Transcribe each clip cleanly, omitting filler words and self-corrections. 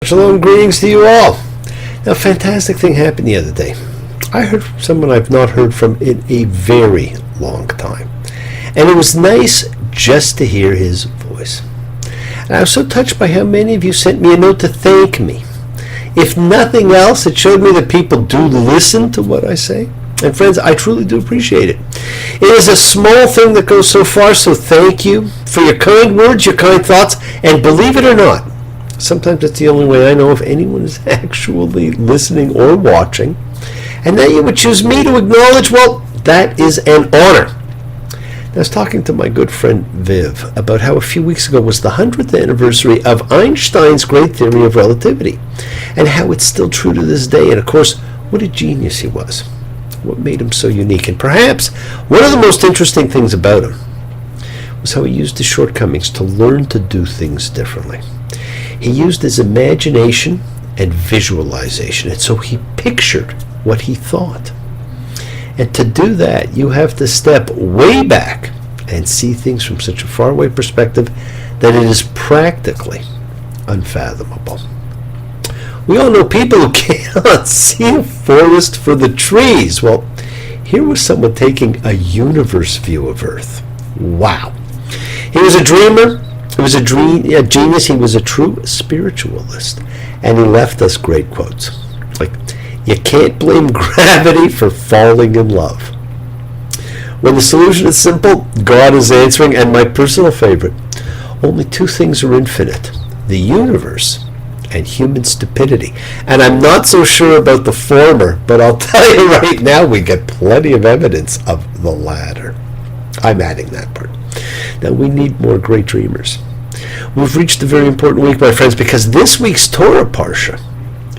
Shalom, greetings to you all. Now, a fantastic thing happened the other day. I heard from someone I've not heard from in a very long time. And it was nice just to hear his voice. And I was so touched by how many of you sent me a note to thank me. If nothing else, it showed me that people do listen to what I say. And friends, I truly do appreciate it. It is a small thing that goes so far, so thank you for your kind words, your kind thoughts, and believe it or not, sometimes it's the only way I know if anyone is actually listening or watching. And that you would choose me to acknowledge, well, that is an honor. I was talking to my good friend Viv about how a few weeks ago was the 100th anniversary of Einstein's great theory of relativity, and how it's still true to this day, and of course, what a genius he was. What made him so unique, and perhaps one of the most interesting things about him was how he used his shortcomings to learn to do things differently. He used his imagination and visualization, and so he pictured what he thought. And to do that, you have to step way back and see things from such a faraway perspective that it is practically unfathomable. We all know people who cannot see a forest for the trees. Well, here was someone taking a universe view of Earth. Wow. He was a dreamer. He was a genius. He was a true spiritualist. And he left us great quotes. Like, you can't blame gravity for falling in love. When the solution is simple, God is answering. And my personal favorite, only two things are infinite: the universe and human stupidity. And I'm not so sure about the former, but I'll tell you right now, we get plenty of evidence of the latter. I'm adding that part. Now, we need more great dreamers. We've reached a very important week, my friends, because this week's Torah Parsha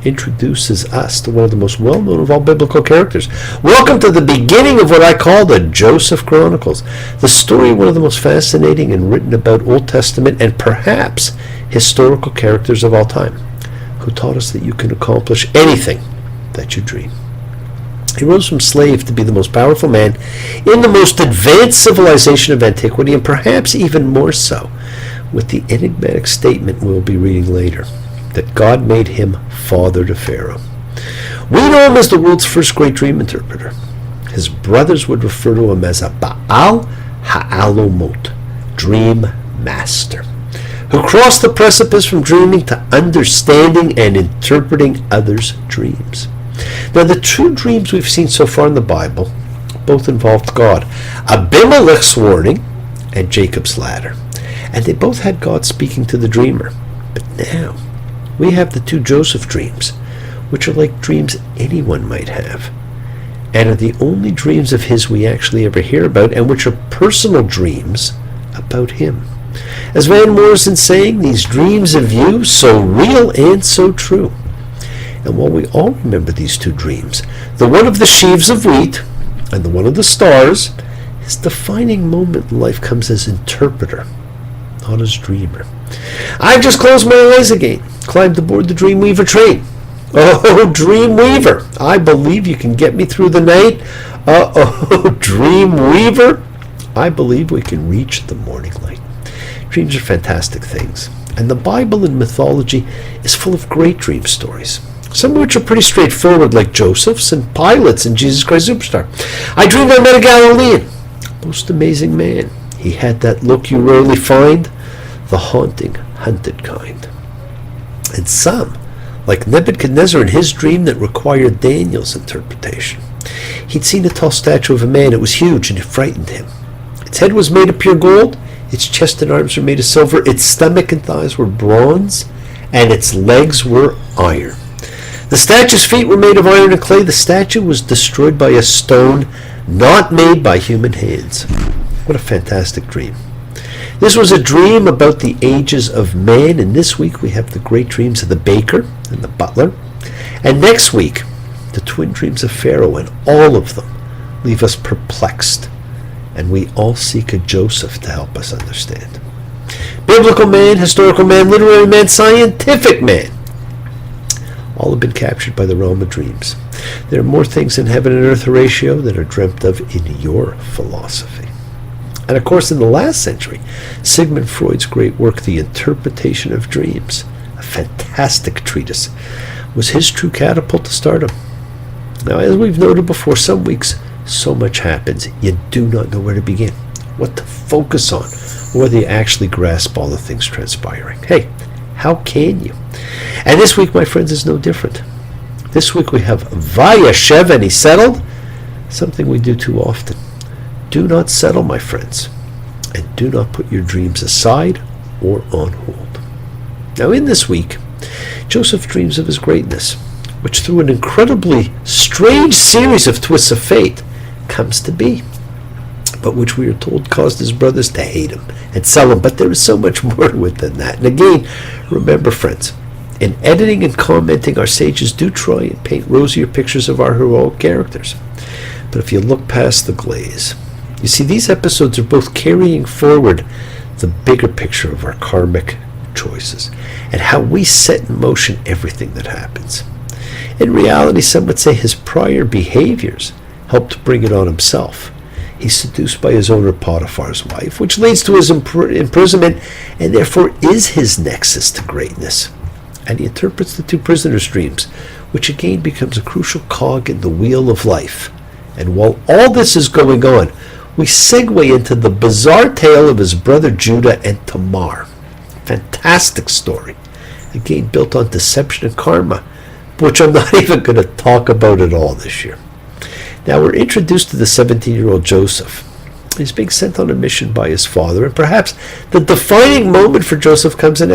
introduces us to one of the most well-known of all biblical characters. Welcome to the beginning of what I call the Joseph Chronicles, the story of one of the most fascinating and written about Old Testament and perhaps historical characters of all time, who taught us that you can accomplish anything that you dream. He rose from slave to be the most powerful man in the most advanced civilization of antiquity, and perhaps even more so with the enigmatic statement we'll be reading later, that God made him father to Pharaoh. We know him as the world's first great dream interpreter. His brothers would refer to him as a Baal Ha'alomot, dream master, who crossed the precipice from dreaming to understanding and interpreting others' dreams. Now, the two dreams we've seen so far in the Bible both involved God: Abimelech's warning and Jacob's ladder. And they both had God speaking to the dreamer. But now, we have the two Joseph dreams, which are like dreams anyone might have, and are the only dreams of his we actually ever hear about, and which are personal dreams about him. As Van Morrison's saying, these dreams of you, so real and so true. And while we all remember these two dreams, the one of the sheaves of wheat and the one of the stars, his defining moment in life comes as interpreter, not as dreamer. I've just closed my eyes again, climbed aboard the Dreamweaver train. Oh, Dreamweaver, I believe you can get me through the night. Uh-oh, Dreamweaver, I believe we can reach the morning light. Dreams are fantastic things, and the Bible and mythology is full of great dream stories, some of which are pretty straightforward, like Joseph's and Pilate's and Jesus Christ Superstar. I dreamed I met a Galilean, most amazing man. He had that look you rarely find, the haunting, hunted kind. And some, like Nebuchadnezzar in his dream that required Daniel's interpretation. He'd seen a tall statue of a man. It was huge and it frightened him. Its head was made of pure gold, its chest and arms were made of silver, its stomach and thighs were bronze, and its legs were iron. The statue's feet were made of iron and clay. The statue was destroyed by a stone not made by human hands. What a fantastic dream. This was a dream about the ages of man, and this week we have the great dreams of the baker and the butler, and next week the twin dreams of Pharaoh, and all of them leave us perplexed, and we all seek a Joseph to help us understand. Biblical man, historical man, literary man, scientific man, all have been captured by the realm of dreams. There are more things in heaven and earth, Horatio, that are dreamt of in your philosophy. And of course, in the last century, Sigmund Freud's great work, The Interpretation of Dreams, a fantastic treatise, was his true catapult to stardom. Now, as we've noted before, some weeks so much happens, you do not know where to begin, what to focus on, or whether you actually grasp all the things transpiring. Hey, how can you? And this week, my friends, is no different. This week we have Vayashev, and he settled, something we do too often. Do not settle, my friends, and do not put your dreams aside or on hold. Now, in this week, Joseph dreams of his greatness, which through an incredibly strange series of twists of fate comes to be, but which we are told caused his brothers to hate him and sell him. But there is so much more to it than that. And again, remember, friends, in editing and commenting, our sages do try and paint rosier pictures of our heroic characters. But if you look past the glaze, you see these episodes are both carrying forward the bigger picture of our karmic choices and how we set in motion everything that happens. In reality, some would say his prior behaviors helped bring it on himself. He's seduced by his owner Potiphar's wife, which leads to his imprisonment and therefore is his nexus to greatness. And he interprets the two prisoners' dreams, which again becomes a crucial cog in the wheel of life. And while all this is going on, we segue into the bizarre tale of his brother Judah and Tamar. Fantastic story. Again, built on deception and karma, which I'm not even going to talk about at all this year. Now we're introduced to the 17-year-old Joseph. He's being sent on a mission by his father, and perhaps the defining moment for Joseph comes in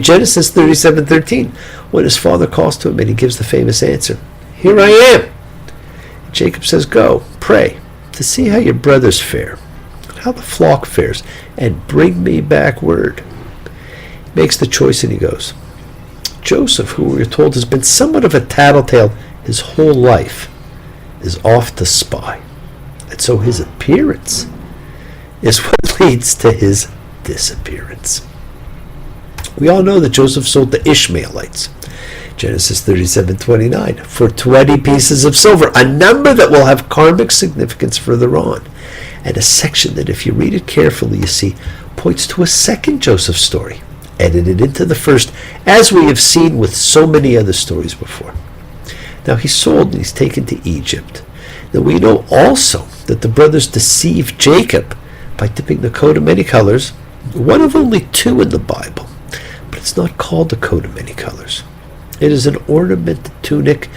Genesis 37:13, when his father calls to him and he gives the famous answer, "Here I am." Jacob says, "Go, pray, to see how your brothers fare, and how the flock fares, and bring me back word." He makes the choice and he goes. Joseph, who we're told has been somewhat of a tattletale his whole life, is off to spy. And so his appearance is what leads to his disappearance. We all know that Joseph sold the Ishmaelites, Genesis 37:29, for 20 pieces of silver, a number that will have karmic significance further on, and a section that, if you read it carefully, you see, points to a second Joseph story, edited into the first, as we have seen with so many other stories before. Now he's sold and he's taken to Egypt. Now we know also that the brothers deceived Jacob by dipping the coat of many colors, one of only two in the Bible, but it's not called a coat of many colors. It is an ornamented tunic,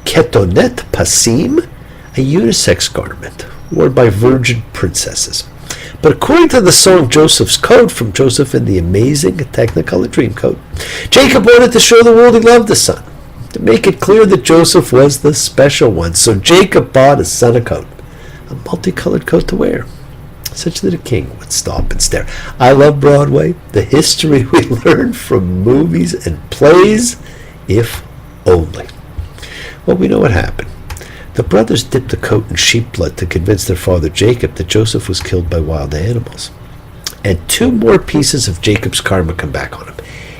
ketonet pasim, a unisex garment worn by virgin princesses. But according to the song Joseph's Coat from Joseph and the Amazing Technicolor Dreamcoat, Jacob wanted to show the world he loved the son, to make it clear that Joseph was the special one. So Jacob bought his son a coat, a multicolored coat to wear, such that a king would stop and stare. I love Broadway, the history we learn from movies and plays, if only. Well, we know what happened. The brothers dipped the coat in sheep blood to convince their father Jacob that Joseph was killed by wild animals. And two more pieces of Jacob's karma come back on him.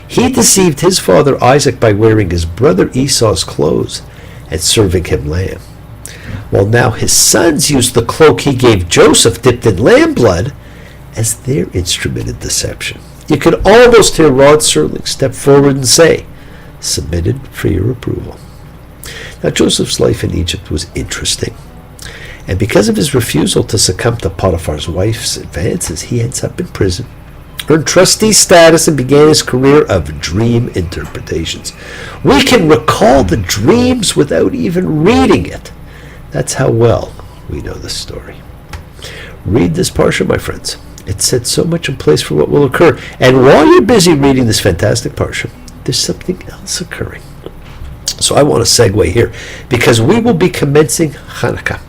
He deceived his father Isaac by wearing his brother Esau's clothes and serving him lamb. While now his sons used the cloak he gave Joseph dipped in lamb blood as their instrument of deception. You could almost hear Rod Serling step forward and say, "Submitted for your approval." Now Joseph's life in Egypt was interesting. And because of his refusal to succumb to Potiphar's wife's advances, he ends up in prison, earned trustee status, and began his career of dream interpretations. We can recall the dreams without even reading it. That's how well we know this story. Read this parsha, my friends. It sets so much in place for what will occur. And while you're busy reading this fantastic parsha, there's something else occurring. So I want to segue here, because we will be commencing Hanukkah,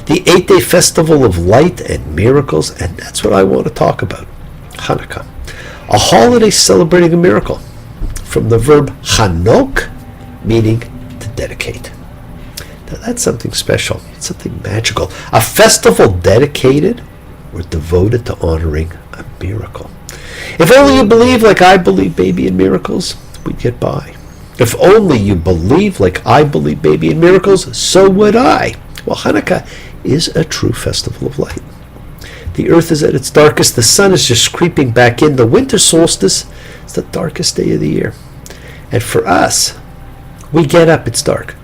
the 8-day festival of light and miracles, and that's what I want to talk about. Hanukkah, a holiday celebrating a miracle, from the verb chanok, meaning to dedicate. Now that's something special, it's something magical, a festival dedicated or devoted to honoring a miracle. If only you believe like I believe, baby, in miracles, we'd get by. If only you believe like I believe, baby, in miracles, so would I. Well, Hanukkah is a true festival of light. The earth is at its darkest. The sun is just creeping back in. The winter solstice is the darkest day of the year. And for us, we get up, it's dark.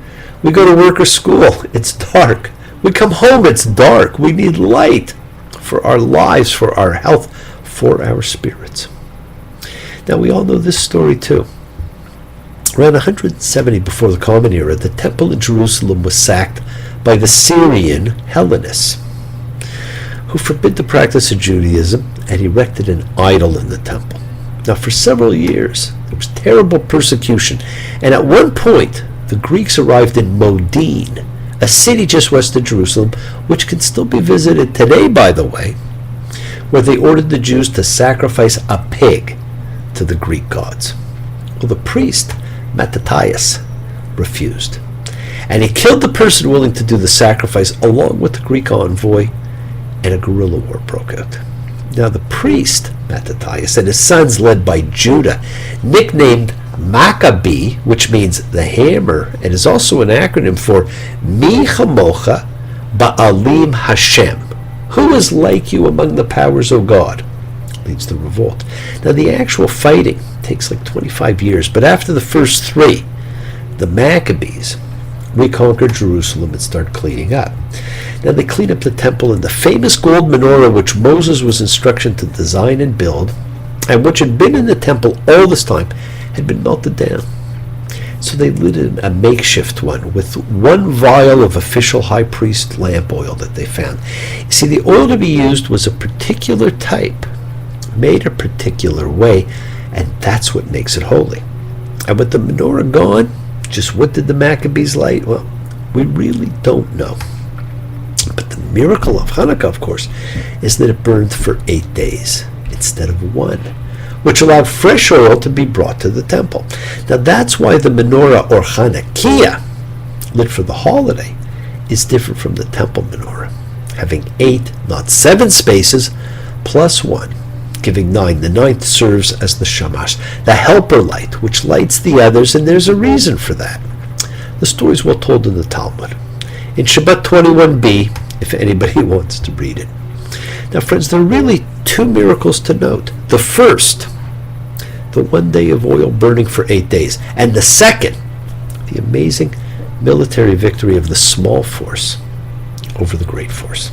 We go to work or school, it's dark. We come home, it's dark. We need light for our lives, for our health, for our spirits. Now, we all know this story too. Around 170 before the Common Era, the temple in Jerusalem was sacked by the Syrian Hellenists, who forbid the practice of Judaism and erected an idol in the temple. Now, for several years, there was terrible persecution, and at one point, the Greeks arrived in Modin, a city just west of Jerusalem, which can still be visited today, by the way, where they ordered the Jews to sacrifice a pig to the Greek gods. Well, the priest, Mattathias, refused, and he killed the person willing to do the sacrifice along with the Greek envoy, and a guerrilla war broke out. Now, the priest, Mattathias, and his sons, led by Judah, nicknamed Maccabee, which means the hammer, and is also an acronym for Mi Chamocha Ba'alim Hashem, who is like you among the powers of God, leads the revolt. Now, the actual fighting takes like 25 years, but after the first three, the Maccabees reconquered Jerusalem and started cleaning up. Now, they cleaned up the temple, and the famous gold menorah which Moses was instructed to design and build, and which had been in the temple all this time, had been melted down. So they lit a makeshift one with one vial of official high priest lamp oil that they found. You see, the oil to be used was a particular type, made a particular way, and that's what makes it holy. And with the menorah gone, just what did the Maccabees light? Well, we really don't know. But the miracle of Hanukkah, of course, is that it burned for 8 days instead of 1, which allowed fresh oil to be brought to the temple. Now, that's why the menorah, or Hanukkah, lit for the holiday, is different from the temple menorah, having 8, not 7 spaces, plus 1, giving 9. The 9th serves as the shamash, the helper light, which lights the others, and there's a reason for that. The story is well told in the Talmud, in Shabbat 21b, if anybody wants to read it. Now, friends, there are really 2 miracles to note. The first, the 1 day of oil burning for 8 days, and the second, the amazing military victory of the small force over the great force.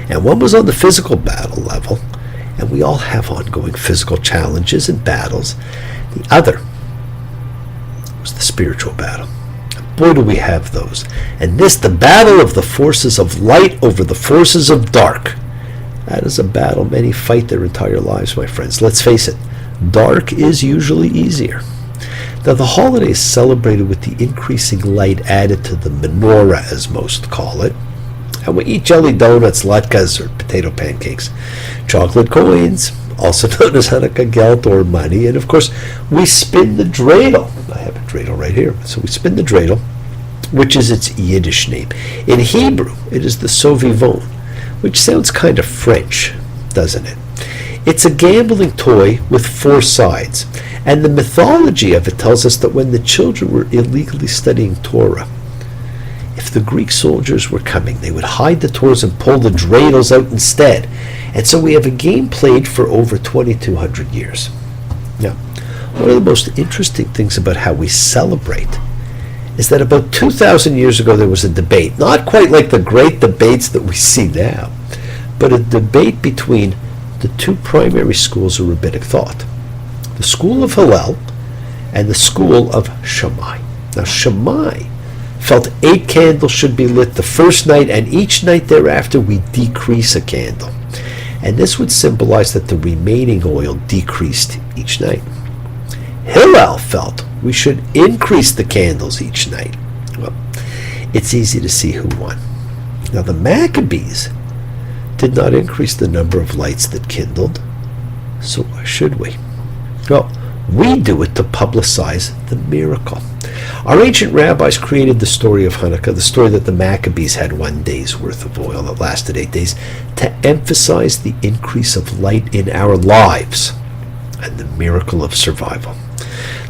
And one was on the physical battle level, and we all have ongoing physical challenges and battles. The other was the spiritual battle. Boy, do we have those. And this, the battle of the forces of light over the forces of dark. That is a battle many fight their entire lives, my friends. Let's face it, dark is usually easier. Now, the holiday is celebrated with the increasing light added to the menorah, as most call it. And we eat jelly donuts, latkes, or potato pancakes, chocolate coins, also known as Hanukkah gelt or money, and of course, we spin the dreidel. I have a dreidel right here. So we spin the dreidel, which is its Yiddish name. In Hebrew, it is the sovivon, which sounds kind of French, doesn't it? It's a gambling toy with 4 sides, and the mythology of it tells us that when the children were illegally studying Torah, if the Greek soldiers were coming, they would hide the Torahs and pull the dreidels out instead. And so we have a game played for over 2,200 years. Now, one of the most interesting things about how we celebrate is that about 2,000 years ago there was a debate, not quite like the great debates that we see now, but a debate between the 2 primary schools of rabbinic thought, the school of Hillel and the school of Shammai. Now, Shammai felt 8 candles should be lit the first night, and each night thereafter we decrease a candle. And this would symbolize that the remaining oil decreased each night. Hillel felt we should increase the candles each night. Well, it's easy to see who won. Now, the Maccabees did not increase the number of lights that kindled, so why should we? Well, we do it to publicize the miracle. Our ancient rabbis created the story of Hanukkah, the story that the Maccabees had 1 day's worth of oil that lasted 8 days, to emphasize the increase of light in our lives and the miracle of survival.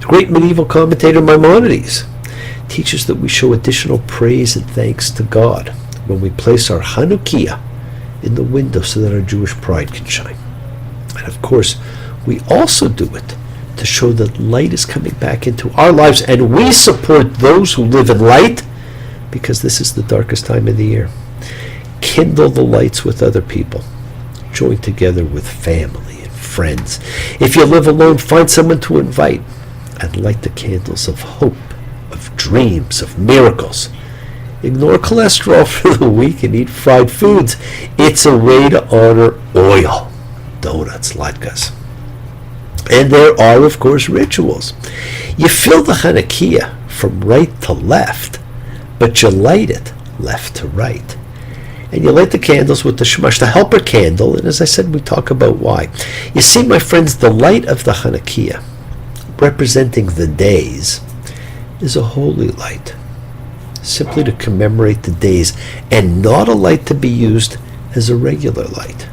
The great medieval commentator Maimonides teaches that we show additional praise and thanks to God when we place our Hanukkah in the window so that our Jewish pride can shine. And of course, we also do it to show that light is coming back into our lives, and we support those who live in light because this is the darkest time of the year. Kindle the lights with other people. Join together with family and friends. If you live alone, find someone to invite and light the candles of hope, of dreams, of miracles. Ignore cholesterol for the week and eat fried foods. It's a way to honor oil, donuts, latkes. And there are, of course, rituals. You fill the Hanukkah from right to left, but you light it left to right. And you light the candles with the Shamash, the helper candle, and as I said, we talk about why. You see, my friends, the light of the Hanukkah, representing the days, is a holy light, simply to commemorate the days, and not a light to be used as a regular light.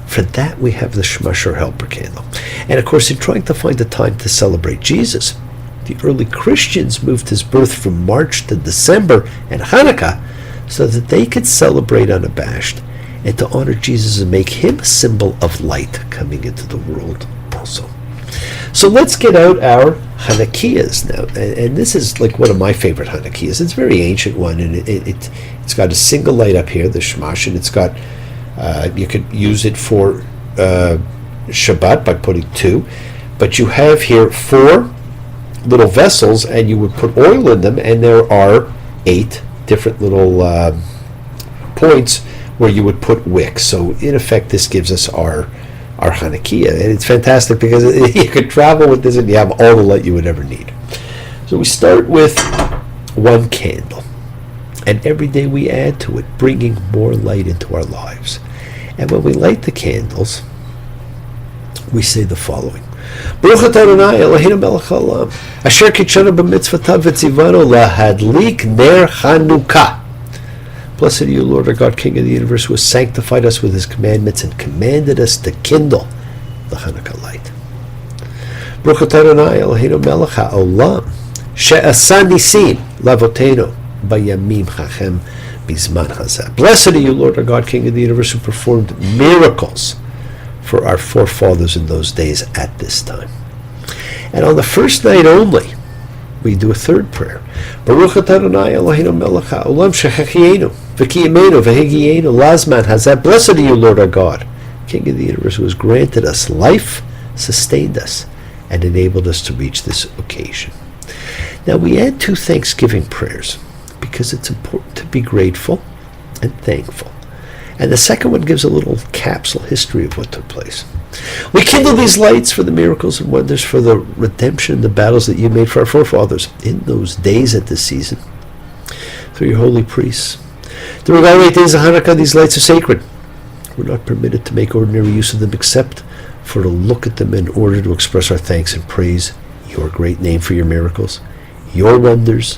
For that, we have the Shamash, or helper candle. And of course, in trying to find a time to celebrate Jesus, the early Christians moved his birth from March to December and Hanukkah, so that they could celebrate unabashed and to honor Jesus and make him a symbol of light coming into the world also. So let's get out our Hanukkahs now. And this is like one of my favorite Hanukkahs. It's a very ancient one, and it's got a single light up here, the Shamash, and it's got, you could use it for Shabbat by putting 2, but you have here 4 little vessels, and you would put oil in them, and there are 8 different little points where you would put wicks. So in effect, this gives us our Hanukkah, and it's fantastic because you could travel with this and you have all the light you would ever need. So we start with 1 candle, and every day we add to it, bringing more light into our lives. And when we light the candles, we say the following: Baruch atah Adonai Eloheinu melech haolam, asher kitshanu b'mitzvotav v'tzivanu lahadlik ner Chanukah. Blessed are you, Lord our God, King of the universe, who has sanctified us with his commandments and commanded us to kindle the Hanukkah light. Baruch atah Adonai Eloheinu melech haolam, she'asa nisim lavotenu bayamim hachem bizman hazeh. Blessed are you, Lord our God, King of the universe, who performed miracles for our forefathers in those days at this time. And on the first night only, we do a third prayer. Baruch atah Adonai Eloheinu melech haolam shechachienu v'kiyimenu v'higienu lazman hazeh. Blessed are you, Lord our God, King of the universe, who has granted us life, sustained us, and enabled us to reach this occasion. Now we add 2 Thanksgiving prayers because it's important to be grateful and thankful. And the second one gives a little capsule history of what took place. We kindle these lights for the miracles and wonders, for the redemption and the battles that you made for our forefathers in those days at this season, through your holy priests. During all 8 days of Hanukkah, these lights are sacred. We're not permitted to make ordinary use of them except for to look at them in order to express our thanks and praise your great name for your miracles, your wonders,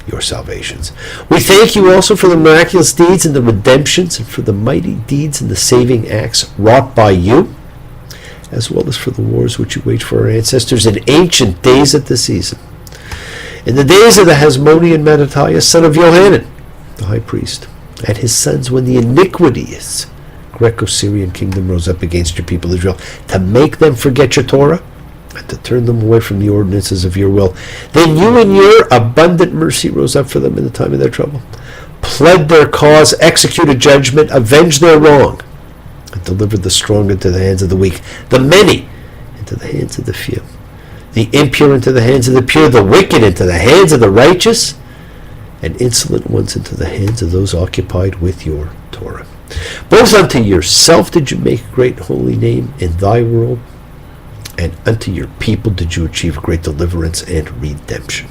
your salvations. We thank you also for the miraculous deeds and the redemptions, and for the mighty deeds and the saving acts wrought by you, as well as for the wars which you waged for our ancestors in ancient days at this season. In the days of the Hasmonean Mattithiah, son of Yohanan, the high priest, and his sons, when the iniquitous Greco-Syrian kingdom rose up against your people Israel, to make them forget your Torah, and to turn them away from the ordinances of your will. Then you in your abundant mercy rose up for them in the time of their trouble, pled their cause, executed judgment, avenged their wrong, and delivered the strong into the hands of the weak, the many into the hands of the few, the impure into the hands of the pure, the wicked into the hands of the righteous, and insolent ones into the hands of those occupied with your Torah. Both unto yourself did you make a great holy name in thy world, and unto your people did you achieve great deliverance and redemption.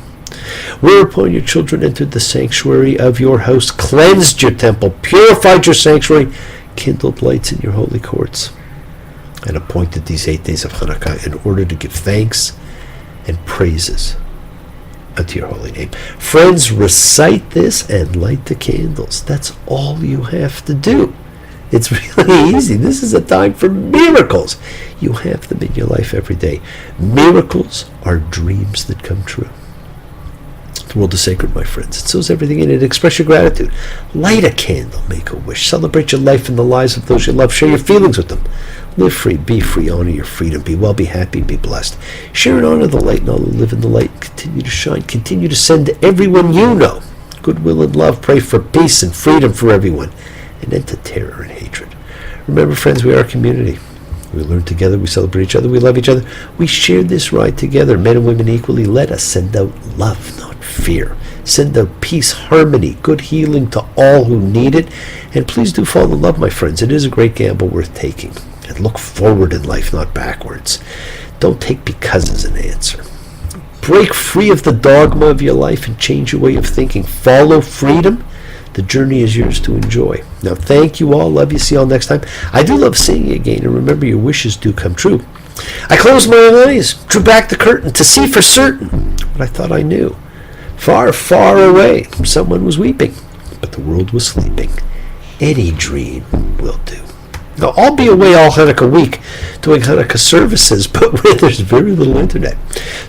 Whereupon your children entered the sanctuary of your house, cleansed your temple, purified your sanctuary, kindled lights in your holy courts, and appointed these 8 days of Hanukkah in order to give thanks and praises unto your holy name. Friends, recite this and light the candles. That's all you have to do. It's really easy. This is a time for miracles. You have them in your life every day. Miracles are dreams that come true. The world is sacred, my friends. It sows everything in it. Express your gratitude. Light a candle. Make a wish. Celebrate your life and the lives of those you love. Share your feelings with them. Live free, be free, honor your freedom, be well, be happy, be blessed. Share and honor the light, and all who live in the light. Continue to shine, continue to send to everyone you know goodwill and love. Pray for peace and freedom for everyone, and end to terror and hatred. Remember, friends, we are a community. We learn together, we celebrate each other, we love each other. We share this ride together, men and women equally. Let us send out love, not fear. Send out peace, harmony, good healing to all who need it. And please do fall in love, my friends. It is a great gamble worth taking. And look forward in life, not backwards. Don't take because as an answer. Break free of the dogma of your life and change your way of thinking. Follow freedom. The journey is yours to enjoy. Now, thank you all. Love you. See you all next time. I do love seeing you again. And remember, your wishes do come true. I closed my eyes, drew back the curtain to see for certain what I thought I knew. Far, far away, someone was weeping, but the world was sleeping. Any dream will do. Now, I'll be away all Hanukkah week doing Hanukkah services, but where there's very little internet.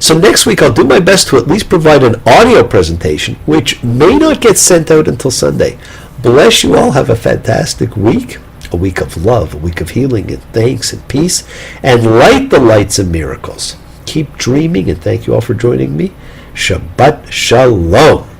So next week, I'll do my best to at least provide an audio presentation, which may not get sent out until Sunday. Bless you all. Have a fantastic week. A week of love, a week of healing and thanks and peace. And light the lights of miracles. Keep dreaming, and thank you all for joining me. Shabbat Shalom.